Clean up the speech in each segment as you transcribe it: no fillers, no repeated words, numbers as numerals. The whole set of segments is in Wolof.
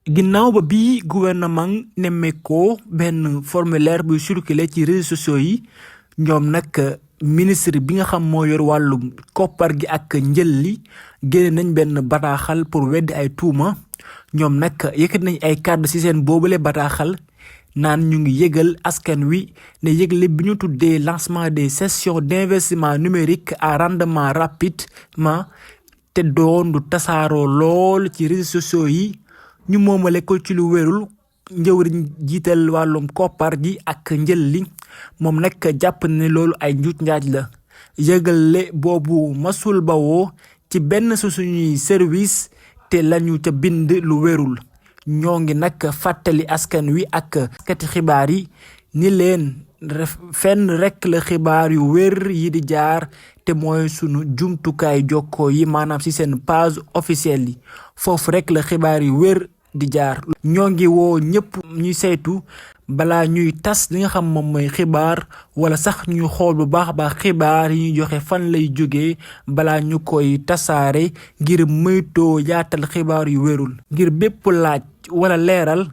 ginnaaw ba bii gouvernement nemmeekoo benn formulaire buy circulé ci réseaux sociaux yi ñoom nag ministre bi nga xam moo yor wàllum koppar gi ak njël li génne nañ benn bataaxal pour weddi ay tuuma ñoom nag yëkkat nañ ay kàddu ci seen boobule bataaxal naan ñu ngi yëgal askan wi ne yëgle bi ñu tuddee lancement des sessions d'investissement numérique à rendement rapidement te doon du tasaaroo lool ci réseaux sociaux yi ñu moomale ko ci lu wérul njëwriñ jiital wàllum koppar ji ak njël li moom nag jàpp ne loolu ay njuuj njaaj la yëgale boobu masul bawoo ci benn su suñuy service te lañu ca bind lu wérul ñoo ngi nag fàttali askan wi ak kati xibaar yi ni leen fenn rekk la xibaar yu wér yi di jaar te mooy sunu jumtukaay jokkoo yi maanaam ci seen page officielle yi foofu rekk la xibaar yu wér di jaar ñoo ngi woo ñëpp ñuy saytu balaa ñuy tas li nga xam moom mooy xibaar wala sax ñu xool bu baax a baax xibaar yi ñuy joxe fan lay jógee balaa ñu koy tasaare ngir moytoo yaatal xibaar yu wérul ngir bépp laaj wala leeral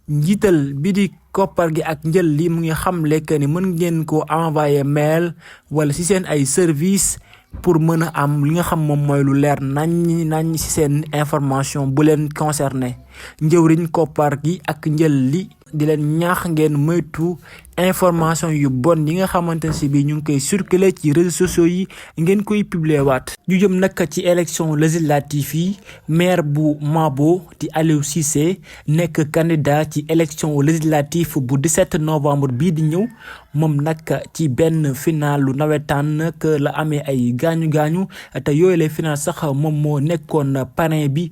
njiital bi di koppar gi ak njël li mu ngi xamle que ni mën ngeen ko envoyer mail wala ci seen ay service pour mën a am li nga xam moom mooy lu leer nañ ci seen information bu leen concerné njëwriñ koppar gi ak njël li di leen ñaax ngeen moytu information yu bon yi nga xamante ne si bi ñu ngi koy circuler ci réseaux sociaux yi ngeen koy publier waat ñu jëm nag ci élection législative yi maire bu Mabo di Aliou Cissé nekk candidat ci élection législative bu 17 novembre bii di ñëw moom nag ci benn final lu nawetaan nag la amee ay gaañu te yooyu lay final sax moom moo nekkoon parrain bi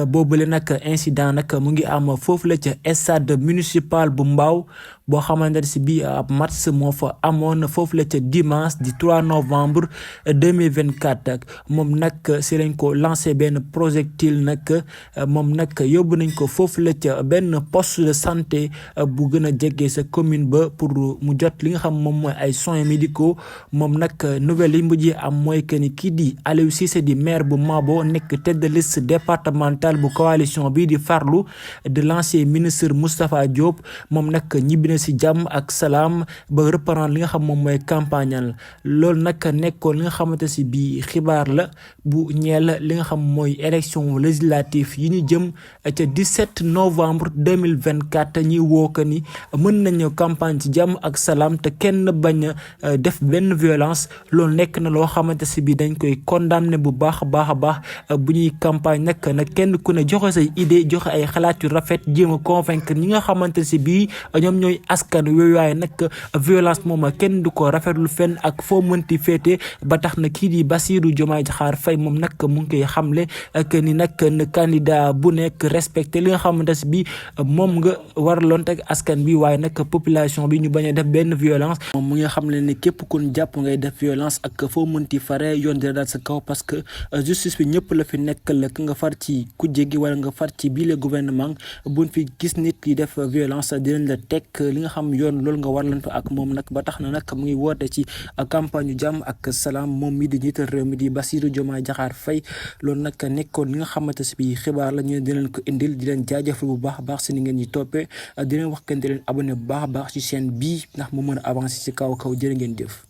boobule nag incident nag mu ngi am foofu la ca stade municipal bu Mbao boo xamante ne si bi ab match moo fa amoon foofu la ca dimanche di 3 novembre 2024 moom nag si lañ ko lancé benn projectile nag moom nag yóbbu nañ ko foofu la ca benn poste de santé bu gën a jege sa commune ba pour mu jot li nga xam moom mooy ay soins médicaux moom nag nouvelle yi mujjee am mooy que ni kii di Aliou Cissé di maire bu Mabo nekk tête de liste départementale bu coalition bii di farlu de l'ancien ministre Moustapha Diop moom nag ñibbi na si jàmm ak salaam ba reprendre li nga xam moom mooy campagne loolu nag nekkoon li nga xamante si bi xibaar la bu ñeel li nga xam mooy élection législative yi ñu jëm ca 17 novembre 2024 ñuy woo ko ni mën nañu campagne ci jàmm ak salaam te kenn bañ a def benn violence loolu nekk na loo xamante si bi dañ koy condamner bu baax a baax bu ñuy campagne nag kenn ku ne joxe say idée joxe ay xalaat yu rafet jéem a convaincre ñi nga xamante si bi ñoom ñooy askan wi waaye nag violence moom kenn du ko rafetlu fenn ak foo mënti féete ba tax na kii di Bassirou Diomaye Diakhar Faye moom nag mu ngi koy xamle que ni nag candidat bu nekk respecté li nga xamante si bi moom nga waraloon teg askan bi waaye nag population bi ñu bañ a def benn violence moom mu ngi xamle ni képp kun jàpp ngay def violence ak foo mënti fare yoon dina daal sa kaw parce que justice bi ñëpp la fi nekkal nga far ci kujje gi wala nga far ci bii le gouvernement buñ fi gis nit yi def violence dinañ la teg li nga xam yoon loolu nga warlantu ak moom nag ba tax na nag mu ngi woote ci campagne yu jàmm ak salaam moom mi di njiital réew mi di Bassirou Diomaye Diakhar Faye loolu nag nekkoon li nga xamante si bi xibaar la ñu dinañ ko indil di leen jaajëfal bu baax a baax si ni ngeen ñi toppee di leen wax kenn di leen abonné bu baax a baax ci chaîne bii ndax mu mën a avancer ci kaw jërë ngeen jëf